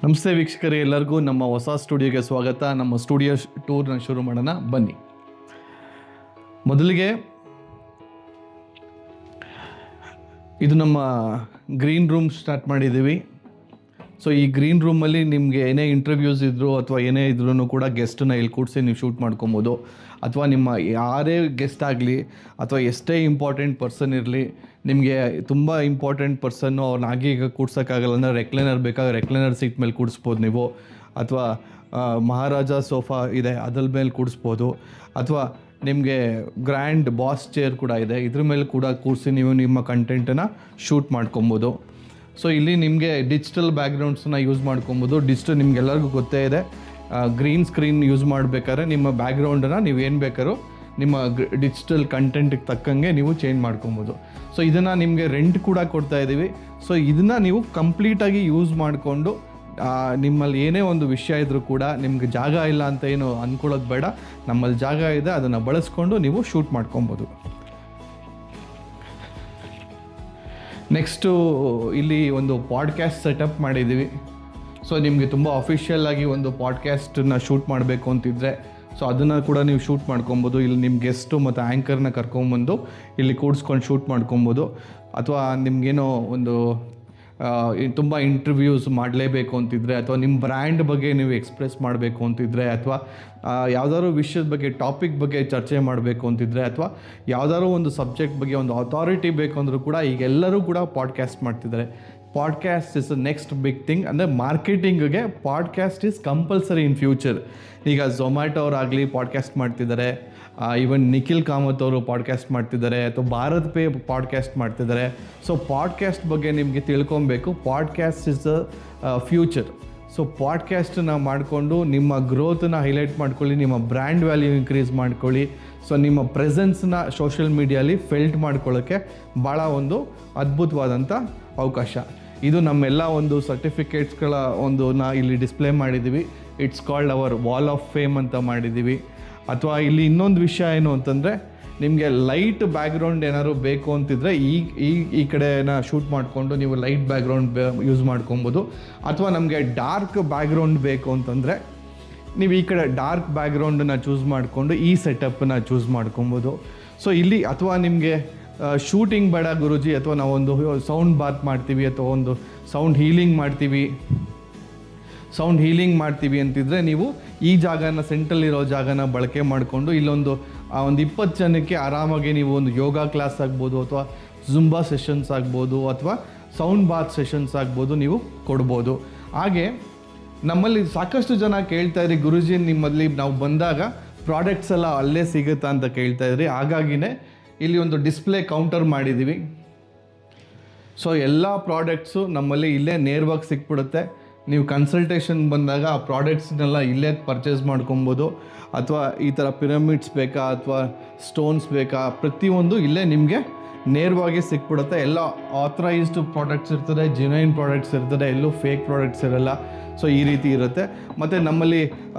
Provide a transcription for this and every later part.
ನಮಸ್ತೆ ವೀಕ್ಷಕರೇ, ಎಲ್ಲರಿಗೂ ನಮ್ಮ ಹೊಸ ಸ್ಟುಡಿಯೋಗೆ ಸ್ವಾಗತ. ನಮ್ಮ ಸ್ಟುಡಿಯೋ ಟೂರ್ನ ಶುರು ಮಾಡೋಣ ಬನ್ನಿ. ಮೊದಲಿಗೆ ಇದು ನಮ್ಮ ಗ್ರೀನ್ ರೂಮ್ ಸ್ಟಾರ್ಟ್ ಮಾಡಿದ್ದೀವಿ. ಸೊ ಈ ಗ್ರೀನ್ ರೂಮಲ್ಲಿ ನಿಮಗೆ ಏನೇ ಇಂಟರ್ವ್ಯೂಸ್ ಇದ್ದರೂ ಅಥವಾ ಏನೇ ಇದ್ರೂ ಕೂಡ ಗೆಸ್ಟನ್ನ ಇಲ್ಲಿ ಕೂಡಿಸಿ ನೀವು ಶೂಟ್ ಮಾಡ್ಕೊಬೋದು. ಅಥವಾ ನಿಮ್ಮ ಯಾರೇ ಗೆಸ್ಟ್ ಆಗಲಿ ಅಥವಾ ಎಷ್ಟೇ ಇಂಪಾರ್ಟೆಂಟ್ ಪರ್ಸನ್ ಇರಲಿ, ನಿಮಗೆ ತುಂಬ ಇಂಪಾರ್ಟೆಂಟ್ ಪರ್ಸನ್ನು ಅವ್ರನ್ನ ಈಗ ಕೂಡ್ಸೋಕ್ಕಾಗಲ್ಲ ಅಂದರೆ ರೆಕ್ಲೈನರ್ ಬೇಕಾದ್ರೆ ರೆಕ್ಲೈನರ್ ಸೀಟ್ ಮೇಲೆ ಕೂಡಿಸ್ಬೋದು ನೀವು. ಅಥವಾ ಮಹಾರಾಜ ಸೋಫಾ ಇದೆ, ಅದ್ರ ಮೇಲೆ ಕೂಡಿಸ್ಬೋದು. ಅಥವಾ ನಿಮಗೆ ಗ್ರ್ಯಾಂಡ್ ಬಾಸ್ ಚೇರ್ ಕೂಡ ಇದೆ, ಇದ್ರ ಮೇಲೆ ಕೂಡ ಕೂರಿಸಿ ನೀವು ನಿಮ್ಮ ಕಂಟೆಂಟನ್ನು ಶೂಟ್ ಮಾಡ್ಕೊಬೋದು. ಸೊ ಇಲ್ಲಿ ನಿಮಗೆ ಡಿಜಿಟಲ್ ಬ್ಯಾಕ್ಗ್ರೌಂಡ್ಸನ್ನ ಯೂಸ್ ಮಾಡ್ಕೊಬೋದು. ನಿಮಗೆಲ್ಲರಿಗೂ ಗೊತ್ತೇ ಇದೆ, ಗ್ರೀನ್ ಸ್ಕ್ರೀನ್ ಯೂಸ್ ಮಾಡಬೇಕಾದ್ರೆ ನಿಮ್ಮ ಬ್ಯಾಕ್ಗ್ರೌಂಡನ್ನು ನೀವು ಏನು ಬೇಕಾದ್ರೂ ನಿಮ್ಮ ಡಿಜಿಟಲ್ ಕಂಟೆಂಟಿಗೆ ತಕ್ಕಂಗೆ ನೀವು ಚೇಂಜ್ ಮಾಡ್ಕೊಬೋದು. ಸೊ ಇದನ್ನು ನಿಮಗೆ ರೆಂಟ್ ಕೂಡ ಕೊಡ್ತಾ ಇದ್ದೀವಿ. ಸೊ ಇದನ್ನು ನೀವು ಕಂಪ್ಲೀಟಾಗಿ ಯೂಸ್ ಮಾಡಿಕೊಂಡು ನಿಮ್ಮಲ್ಲಿ ಏನೇ ಒಂದು ವಿಷಯ ಇದ್ದರೂ ಕೂಡ ನಿಮ್ಗೆ ಜಾಗ ಇಲ್ಲ ಅಂತ ಏನು ಅಂದ್ಕೊಳ್ಳೋದು ಬೇಡ. ನಮ್ಮಲ್ಲಿ ಜಾಗ ಇದೆ, ಅದನ್ನು ಬಳಸ್ಕೊಂಡು ನೀವು ಶೂಟ್ ಮಾಡ್ಕೊಬೋದು. ನೆಕ್ಸ್ಟು ಇಲ್ಲಿ ಒಂದು ಪಾಡ್ಕ್ಯಾಸ್ಟ್ ಸೆಟಪ್ ಮಾಡಿದ್ದೀವಿ. ಸೊ ನಿಮಗೆ ತುಂಬ ಅಫಿಷಿಯಲ್ ಆಗಿ ಒಂದು ಪಾಡ್ಕ್ಯಾಸ್ಟನ್ನ ಶೂಟ್ ಮಾಡಬೇಕು ಅಂತಿದ್ರೆ ಸೊ ಅದನ್ನು ಕೂಡ ನೀವು ಶೂಟ್ ಮಾಡ್ಕೊಬೋದು. ಇಲ್ಲಿ ನಿಮ್ಮ ಗೆಸ್ಟು ಮತ್ತು ಆ್ಯಂಕರ್ನ ಕರ್ಕೊಂಬಂದು ಇಲ್ಲಿ ಕೂಡಿಸ್ಕೊಂಡು ಶೂಟ್ ಮಾಡ್ಕೊಬೋದು. ಅಥವಾ ನಿಮಗೇನೋ ಒಂದು ತುಂಬ ಇಂಟರ್ವ್ಯೂಸ್ ಮಾಡಲೇಬೇಕು ಅಂತಿದ್ರೆ, ಅಥವಾ ನಿಮ್ಮ ಬ್ರ್ಯಾಂಡ್ ಬಗ್ಗೆ ನೀವು ಎಕ್ಸ್ಪ್ರೆಸ್ ಮಾಡಬೇಕು ಅಂತಿದ್ರೆ, ಅಥವಾ ಯಾವುದಾದ್ರು ವಿಷಯದ ಬಗ್ಗೆ ಟಾಪಿಕ್ ಬಗ್ಗೆ ಚರ್ಚೆ ಮಾಡಬೇಕು ಅಂತಿದ್ರೆ, ಅಥವಾ ಯಾವುದಾದ್ರು ಒಂದು ಸಬ್ಜೆಕ್ಟ್ ಬಗ್ಗೆ ಒಂದು ಅಥಾರಿಟಿ ಬೇಕು ಅಂದರೂ ಕೂಡ ಈಗೆಲ್ಲರೂ ಕೂಡ ಪಾಡ್ಕ್ಯಾಸ್ಟ್ ಮಾಡ್ತಿದ್ದಾರೆ. Podcast is next big thing. ಅಂದರೆ ಮಾರ್ಕೆಟಿಂಗ್ಗೆ podcast is compulsory in future. ಈಗ ಝೊಮ್ಯಾಟೊ ಅವರಾಗಲಿ ಪಾಡ್ಕ್ಯಾಸ್ಟ್ ಮಾಡ್ತಿದ್ದಾರೆ, ಈವನ್ ನಿಖಿಲ್ ಕಾಮತ್ ಅವರು ಪಾಡ್ಕ್ಯಾಸ್ಟ್ ಮಾಡ್ತಿದ್ದಾರೆ, ಅಥವಾ ಭಾರತ್ ಪೇ ಪಾಡ್ಕ್ಯಾಸ್ಟ್ ಮಾಡ್ತಿದ್ದಾರೆ. ಸೊ ಪಾಡ್ಕ್ಯಾಸ್ಟ್ ಬಗ್ಗೆ ನಿಮಗೆ ತಿಳ್ಕೊಬೇಕು. Podcast is the future. So ಪಾಡ್ಕ್ಯಾಸ್ಟನ್ನ ಮಾಡಿಕೊಂಡು ನಿಮ್ಮ ಗ್ರೋತನ್ನ ಹೈಲೈಟ್ ಮಾಡ್ಕೊಳ್ಳಿ, ನಿಮ್ಮ ಬ್ರ್ಯಾಂಡ್ ವ್ಯಾಲ್ಯೂ ಇನ್ಕ್ರೀಸ್ ಮಾಡ್ಕೊಳ್ಳಿ. ಸೊ ನಿಮ್ಮ ಪ್ರೆಸೆನ್ಸ್ನ ಸೋಷಿಯಲ್ ಮೀಡಿಯಲ್ಲಿ ಫೆಲ್ಟ್ ಮಾಡ್ಕೊಳ್ಳೋಕ್ಕೆ ಭಾಳ ಒಂದು ಅದ್ಭುತವಾದಂಥ ಅವಕಾಶ. ಇದು ನಮ್ಮೆಲ್ಲ ಒಂದು ಸರ್ಟಿಫಿಕೇಟ್ಸ್ಗಳ ಇಲ್ಲಿ ಡಿಸ್ಪ್ಲೇ ಮಾಡಿದ್ದೀವಿ. It's called our wall of fame ಅಂತ ಮಾಡಿದ್ದೀವಿ. ಅಥವಾ ಇಲ್ಲಿ ಇನ್ನೊಂದು ವಿಷಯ ಏನು ಅಂತಂದರೆ, ನಿಮಗೆ ಲೈಟ್ ಬ್ಯಾಕ್ಗ್ರೌಂಡ್ ಏನಾದ್ರು ಬೇಕು ಅಂತಿದ್ರೆ ಈ ಕಡೆನ ಶೂಟ್ ಮಾಡಿಕೊಂಡು ನೀವು ಲೈಟ್ ಬ್ಯಾಕ್ಗ್ರೌಂಡ್ ಯೂಸ್ ಮಾಡ್ಕೊಬೋದು. ಅಥವಾ ನಮಗೆ ಡಾರ್ಕ್ ಬ್ಯಾಕ್ಗ್ರೌಂಡ್ ಬೇಕು ಅಂತಂದರೆ ನೀವು ಈ ಕಡೆ ಡಾರ್ಕ್ ಬ್ಯಾಕ್ಗ್ರೌಂಡನ್ನು ಚೂಸ್ ಮಾಡಿಕೊಂಡು ಈ ಸೆಟಪ್ಪನ್ನು ಚೂಸ್ ಮಾಡ್ಕೊಬೋದು. ಸೊ ಇಲ್ಲಿ ಅಥವಾ ನಿಮಗೆ ಶೂಟಿಂಗ್ ಬೇಡ ಗುರುಜಿ, ಅಥವಾ ನಾವೊಂದು ಸೌಂಡ್ ಬಾತ್ ಮಾಡ್ತೀವಿ ಅಥವಾ ಒಂದು ಸೌಂಡ್ ಹೀಲಿಂಗ್ ಮಾಡ್ತೀವಿ ಅಂತಿದ್ರೆ ನೀವು ಈ ಜಾಗನ ಸೆಂಟ್ರಲ್ಲಿರೋ ಜಾಗನ ಬಳಕೆ ಮಾಡಿಕೊಂಡು ಇಲ್ಲೊಂದು 20 ಜನಕ್ಕೆ ಆರಾಮಾಗಿ ನೀವು ಒಂದು ಯೋಗ ಕ್ಲಾಸ್ ಆಗ್ಬೋದು, ಅಥವಾ ಜುಂಬಾ ಸೆಷನ್ಸ್ ಆಗ್ಬೋದು, ಅಥವಾ ಸೌಂಡ್ ಬಾತ್ ಸೆಷನ್ಸ್ ಆಗ್ಬೋದು, ನೀವು ಕೊಡ್ಬೋದು. ಹಾಗೆ ನಮ್ಮಲ್ಲಿ ಸಾಕಷ್ಟು ಜನ ಕೇಳ್ತಾ ಇದ್ರಿ, ಗುರುಜಿ ನಿಮ್ಮಲ್ಲಿ ನಾವು ಬಂದಾಗ ಪ್ರಾಡಕ್ಟ್ಸ್ ಎಲ್ಲ ಅಲ್ಲೇ ಸಿಗುತ್ತಾ ಅಂತ ಕೇಳ್ತಾ ಇದ್ರಿ. ಹಾಗಾಗಿನೇ ಇಲ್ಲಿ ಒಂದು ಡಿಸ್ಪ್ಲೇ ಕೌಂಟರ್ ಮಾಡಿದ್ದೀವಿ. ಸೊ ಎಲ್ಲ ಪ್ರಾಡಕ್ಟ್ಸು ನಮ್ಮಲ್ಲಿ ಇಲ್ಲೇ ನೇರವಾಗಿ ಸಿಕ್ಬಿಡುತ್ತೆ. ನೀವು ಕನ್ಸಲ್ಟೇಷನ್ ಬಂದಾಗ ಆ ಪ್ರಾಡಕ್ಟ್ಸ್ನೆಲ್ಲ ಇಲ್ಲೇ ಪರ್ಚೇಸ್ ಮಾಡ್ಕೊಬೋದು. ಅಥವಾ ಈ ಥರ ಪಿರಮಿಡ್ಸ್ ಬೇಕಾ ಅಥವಾ ಸ್ಟೋನ್ಸ್ ಬೇಕಾ, ಪ್ರತಿಯೊಂದು ಇಲ್ಲೇ ನಿಮಗೆ ನೇರವಾಗಿ ಸಿಕ್ಬಿಡುತ್ತೆ. ಎಲ್ಲ ಆಥರೈಸ್ಡ್ ಪ್ರಾಡಕ್ಟ್ಸ್ ಇರ್ತದೆ, ಜೆನ್ಯೂನ್ ಪ್ರಾಡಕ್ಟ್ಸ್ ಇರ್ತದೆ, ಎಲ್ಲೂ ಫೇಕ್ ಪ್ರಾಡಕ್ಟ್ಸ್ ಇರಲ್ಲ. ಸೊ ಈ ರೀತಿ ಇರುತ್ತೆ. ಮತ್ತು ನಮ್ಮಲ್ಲಿ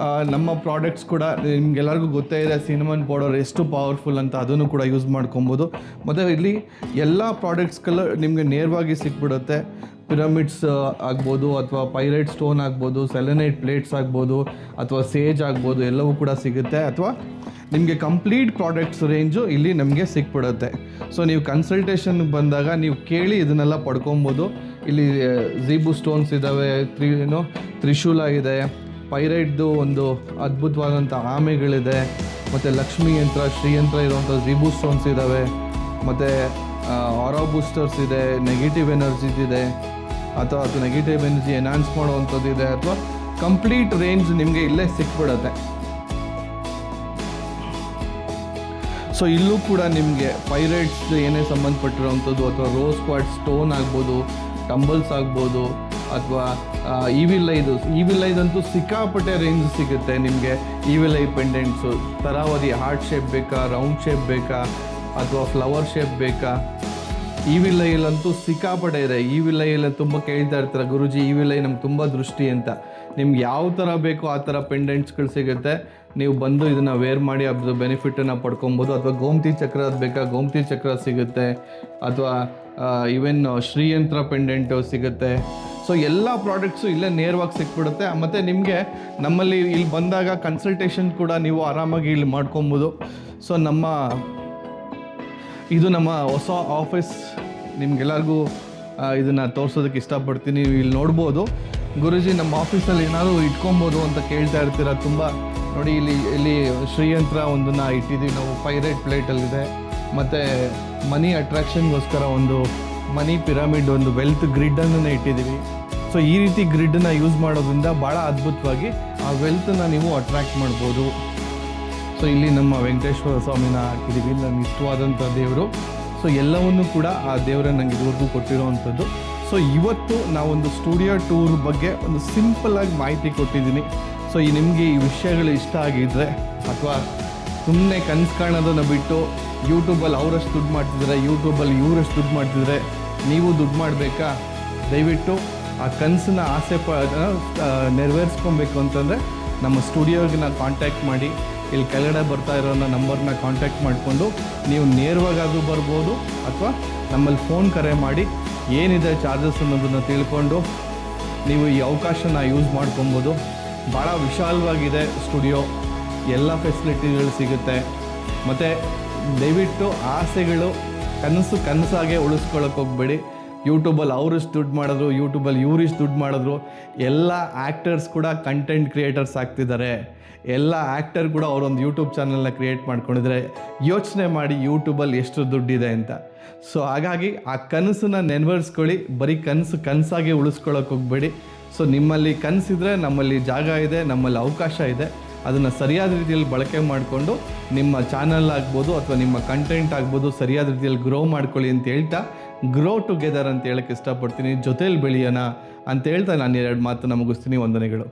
ನಮ್ಮ ಪ್ರಾಡಕ್ಟ್ಸ್ ಕೂಡ ನಿಮಗೆಲ್ಲರಿಗೂ ಗೊತ್ತೇ ಇದೆ, ಸಿನಮನ್ ಪೌಡರ್ ಎಷ್ಟು ಪವರ್ಫುಲ್ ಅಂತ, ಅದನ್ನು ಕೂಡ ಯೂಸ್ ಮಾಡ್ಕೊಬೋದು. ಮತ್ತು ಇಲ್ಲಿ ಎಲ್ಲ ಪ್ರಾಡಕ್ಟ್ಸ್ಗಳು ನಿಮಗೆ ನೇರವಾಗಿ ಸಿಕ್ಬಿಡುತ್ತೆ. ಪಿರಮಿಡ್ಸ್ ಆಗ್ಬೋದು, ಅಥವಾ ಪೈರೈಟ್ ಸ್ಟೋನ್ ಆಗ್ಬೋದು, ಸೆಲೆನೈಟ್ ಪ್ಲೇಟ್ಸ್ ಆಗ್ಬೋದು, ಅಥವಾ ಸೇಜ್ ಆಗ್ಬೋದು, ಎಲ್ಲವೂ ಕೂಡ ಸಿಗುತ್ತೆ. ಅಥವಾ ನಿಮಗೆ ಕಂಪ್ಲೀಟ್ ಪ್ರಾಡಕ್ಟ್ಸ್ ರೇಂಜು ಇಲ್ಲಿ ನಮಗೆ ಸಿಕ್ಬಿಡುತ್ತೆ. ಸೊ ನೀವು ಕನ್ಸಲ್ಟೇಷನ್ ಬಂದಾಗ ನೀವು ಕೇಳಿ ಇದನ್ನೆಲ್ಲ ಪಡ್ಕೊಬೋದು. ಇಲ್ಲಿ ಝೀಬು ಸ್ಟೋನ್ಸ್ ಇದ್ದಾವೆ, ತ್ರಿಶೂಲ ಇದೆ, ಪೈರೈಟ್ದು ಒಂದು ಅದ್ಭುತವಾದಂಥ ಆಮೆಗಳಿದೆ, ಮತ್ತು ಲಕ್ಷ್ಮೀ ಯಂತ್ರ, ಶ್ರೀಯಂತ್ರ ಇರುವಂಥ ಝೀಬು ಸ್ಟೋನ್ಸ್ ಇದ್ದಾವೆ, ಮತ್ತು ಆರಾ ಬೂಸ್ಟರ್ಸ್ ಇದೆ, ನೆಗೆಟಿವ್ ಎನರ್ಜಿಸ್ ಇದೆ, ಅಥವಾ ಅದು ನೆಗೆಟಿವ್ ಎನರ್ಜಿ ಎನ್ಹಾನ್ಸ್ ಮಾಡುವಂಥದ್ದು ಇದೆ. ಅಥವಾ ಕಂಪ್ಲೀಟ್ ರೇಂಜ್ ನಿಮಗೆ ಇಲ್ಲೇ ಸಿಕ್ಬಿಡುತ್ತೆ. ಸೊ ಇಲ್ಲೂ ಕೂಡ ನಿಮಗೆ ಪೈರೈಟ್ಸ್ ಏನೇ ಸಂಬಂಧಪಟ್ಟಿರೋವಂಥದ್ದು, ಅಥವಾ ರೋಸ್ ಕ್ವಾರ್ಟ್ಸ್ ಸ್ಟೋನ್ ಆಗ್ಬೋದು, ಟಂಬಲ್ಸ್ ಆಗ್ಬೋದು, ಅಥವಾ ಈವಿಲ್ ಐದಂತೂ ಸಿಕ್ಕಾಪಟ್ಟೆ ರೇಂಜ್ ಸಿಗುತ್ತೆ ನಿಮಗೆ. ಈವಿಲ್ ಐ ಪೆಂಡೆಂಟ್ಸು, ತರಾವರಿ ಹಾರ್ಟ್ ಶೇಪ್ ಬೇಕಾ, ರೌಂಡ್ ಶೇಪ್ ಬೇಕಾ, ಅಥವಾ ಫ್ಲವರ್ ಶೇಪ್ ಬೇಕಾ, ಈವಿಲ್ ಐಲಂತೂ ಸಿಕ್ಕಾಪಟ್ಟೆ ಇದೆ. ಈವಿಲ್ ಐಯಲ್ಲಿ ತುಂಬ ಕೇಳ್ತಾ ಇರ್ತಾರೆ, ಗುರುಜಿ ಈವಿಲ್ ಐ ನಮ್ಗೆ ತುಂಬ ದೃಷ್ಟಿ ಅಂತ. ನಿಮ್ಗೆ ಯಾವ ಥರ ಬೇಕೋ ಆ ಥರ ಪೆಂಡೆಂಟ್ಸ್ಗಳು ಸಿಗುತ್ತೆ. ನೀವು ಬಂದು ಇದನ್ನು ವೇರ್ ಮಾಡಿ ಅದ್ರ ಬೆನಿಫಿಟನ್ನು ಪಡ್ಕೊಬೋದು. ಅಥವಾ ಗೋಮತಿ ಚಕ್ರ ಬೇಕಾ, ಗೋಮತಿ ಚಕ್ರ ಸಿಗುತ್ತೆ. ಅಥವಾ ಈವನ್ ಶ್ರೀಯಂತ್ರ ಪೆಂಡೆಂಟು ಸಿಗುತ್ತೆ. ಸೊ ಎಲ್ಲ ಪ್ರಾಡಕ್ಟ್ಸು ಇಲ್ಲೇ ನೇರವಾಗಿ ಸಿಕ್ಬಿಡುತ್ತೆ. ಮತ್ತು ನಿಮಗೆ ನಮ್ಮಲ್ಲಿ ಇಲ್ಲಿ ಬಂದಾಗ ಕನ್ಸಲ್ಟೇಷನ್ ಕೂಡ ನೀವು ಆರಾಮಾಗಿ ಇಲ್ಲಿ ಮಾಡ್ಕೊಬೋದು. ಸೊ ಇದು ನಮ್ಮ ಹೊಸ ಆಫೀಸ್. ನಿಮ್ಗೆಲ್ಲರಿಗೂ ಇದನ್ನು ತೋರಿಸೋದಕ್ಕೆ ಇಷ್ಟಪಡ್ತೀನಿ. ನೀವು ಇಲ್ಲಿ ನೋಡ್ಬೋದು, ಗುರೂಜಿ ನಮ್ಮ ಆಫೀಸಲ್ಲಿ ಏನಾದರೂ ಇಟ್ಕೊಬೋದು ಅಂತ ಕೇಳ್ತಾ ಇರ್ತೀರ ತುಂಬ. ನೋಡಿ ಇಲ್ಲಿ ಶ್ರೀಯಂತ್ರ ಒಂದನ್ನು ಇಟ್ಟಿದ್ದೀವಿ ನಾವು, ಪೈರೇಟ್ ಪ್ಲೇಟಲ್ಲಿದೆ. ಮತ್ತು ಮನಿ ಅಟ್ರಾಕ್ಷನ್ಗೋಸ್ಕರ ಒಂದು ಮನಿ ಪಿರಮಿಡ್, ಒಂದು ವೆಲ್ತ್ ಗ್ರಿಡ್ಡನ್ನು ಇಟ್ಟಿದ್ದೀವಿ. ಸೊ ಈ ರೀತಿ ಗ್ರಿಡ್ಡನ್ನು ಯೂಸ್ ಮಾಡೋದ್ರಿಂದ ಭಾಳ ಅದ್ಭುತವಾಗಿ ಆ ವೆಲ್ತನ್ನು ನೀವು ಅಟ್ರ್ಯಾಕ್ಟ್ ಮಾಡ್ಬೋದು. ಸೊ ಇಲ್ಲಿ ನಮ್ಮ ವೆಂಕಟೇಶ್ವರ ಸ್ವಾಮಿನ ಹಾಕಿದ್ದೀವಿ, ನನಗೆ ಇಷ್ಟವಾದಂಥ ದೇವರು. ಸೊ ಎಲ್ಲವನ್ನೂ ಕೂಡ ಆ ದೇವರೇ ನನಗೆ ಇದುವರೆಗೂ ಕೊಟ್ಟಿರೋವಂಥದ್ದು. ಸೊ ಇವತ್ತು ನಾವೊಂದು ಸ್ಟುಡಿಯೋ ಟೂರ್ ಬಗ್ಗೆ ಒಂದು ಸಿಂಪಲ್ಲಾಗಿ ಮಾಹಿತಿ ಕೊಟ್ಟಿದ್ದೀನಿ. ಸೊ ನಿಮಗೆ ಈ ವಿಷಯಗಳು ಇಷ್ಟ ಆಗಿದ್ದರೆ, ಅಥವಾ ಸುಮ್ಮನೆ ಕನಸು ಕಾಣೋದನ್ನು ಬಿಟ್ಟು ಯೂಟ್ಯೂಬಲ್ಲಿ ಅವರಷ್ಟು ದುಡ್ಡು ಮಾಡ್ತಿದ್ದಾರೆ, ಯೂಟ್ಯೂಬಲ್ಲಿ ಇವರಷ್ಟು ದುಡ್ಡು ಮಾಡ್ತಿದ್ದಾರೆ, ನೀವು ದುಡ್ಡು ಮಾಡಬೇಕಾ, ದಯವಿಟ್ಟು ಆ ಕನಸನ್ನ ನೆರವೇರಿಸ್ಕೊಬೇಕು ಅಂತಂದರೆ ನಮ್ಮ ಸ್ಟುಡಿಯೋಗೆ ಕಾಂಟ್ಯಾಕ್ಟ್ ಮಾಡಿ. ಇಲ್ಲಿ ಕೆಳಗಡೆ ಬರ್ತಾ ಇರೋ ನಂಬರ್ನ ಕಾಂಟ್ಯಾಕ್ಟ್ ಮಾಡಿಕೊಂಡು ನೀವು ನೇರವಾಗಾದರೂ ಬರ್ಬೋದು, ಅಥವಾ ನಮ್ಮಲ್ಲಿ ಫೋನ್ ಕರೆ ಮಾಡಿ ಏನಿದೆ ಚಾರ್ಜಸ್ ಅನ್ನೋದನ್ನು ತಿಳ್ಕೊಂಡು ನೀವು ಈ ಅವಕಾಶನ ಯೂಸ್ ಮಾಡ್ಕೊಬೋದು. ಭಾಳ ವಿಶಾಲವಾಗಿದೆ ಸ್ಟುಡಿಯೋ, ಎಲ್ಲ ಫೆಸಿಲಿಟಿಗಳು ಸಿಗುತ್ತೆ. ಮತ್ತು ದಯವಿಟ್ಟು ಆಸೆಗಳು ಕನಸಾಗೆ ಉಳಿಸ್ಕೊಳ್ಳೋಕೆ ಹೋಗಬೇಡಿ. ಯೂಟ್ಯೂಬಲ್ಲಿ ಅವರಿಷ್ಟು ದುಡ್ಡು ಮಾಡಿದ್ರು, ಯೂಟ್ಯೂಬಲ್ಲಿ ಇವರಿಷ್ಟು ದುಡ್ಡು ಮಾಡಿದ್ರು. ಎಲ್ಲ ಆ್ಯಕ್ಟರ್ಸ್ ಕೂಡ ಕಂಟೆಂಟ್ ಕ್ರಿಯೇಟರ್ಸ್ ಆಗ್ತಿದ್ದಾರೆ. ಎಲ್ಲ ಆ್ಯಕ್ಟರ್ ಕೂಡ ಅವರೊಂದು ಯೂಟ್ಯೂಬ್ ಚಾನಲ್ನ ಕ್ರಿಯೇಟ್ ಮಾಡ್ಕೊಂಡಿದ್ದಾರೆ. ಯೋಚನೆ ಮಾಡಿ ಯೂಟ್ಯೂಬಲ್ಲಿ ಎಷ್ಟು ದುಡ್ಡಿದೆ ಅಂತ. ಸೊ ಹಾಗಾಗಿ ಆ ಕನಸನ್ನು ನೆರವೇರಿಸ್ಕೊಳ್ಳಿ. ಬರೀ ಕನಸಾಗಿ ಉಳಿಸ್ಕೊಳ್ಳೋಕೆ ಹೋಗಬೇಡಿ. ಸೊ ನಿಮ್ಮಲ್ಲಿ ಕನಸಿದ್ರೆ ನಮ್ಮಲ್ಲಿ ಜಾಗ ಇದೆ, ನಮ್ಮಲ್ಲಿ ಅವಕಾಶ ಇದೆ. ಅದನ್ನು ಸರಿಯಾದ ರೀತಿಯಲ್ಲಿ ಬಳಕೆ ಮಾಡಿಕೊಂಡು ನಿಮ್ಮ ಚಾನಲ್ ಆಗ್ಬೋದು ಅಥವಾ ನಿಮ್ಮ ಕಂಟೆಂಟ್ ಆಗ್ಬೋದು ಸರಿಯಾದ ರೀತಿಯಲ್ಲಿ ಗ್ರೋ ಮಾಡ್ಕೊಳ್ಳಿ ಅಂತ ಹೇಳ್ತಾ, ಗ್ರೋ ಟುಗೆದರ್ ಅಂತ ಹೇಳೋಕ್ಕೆ ಇಷ್ಟಪಡ್ತೀನಿ. ಜೊತೇಲಿ ಬೆಳೆಯೋಣ ಅಂತ ಹೇಳ್ತಾ ನಾನು 2 ಮಾತನ್ನು ಮುಗಿಸ್ತೀನಿ. ವಂದನೆಗಳು.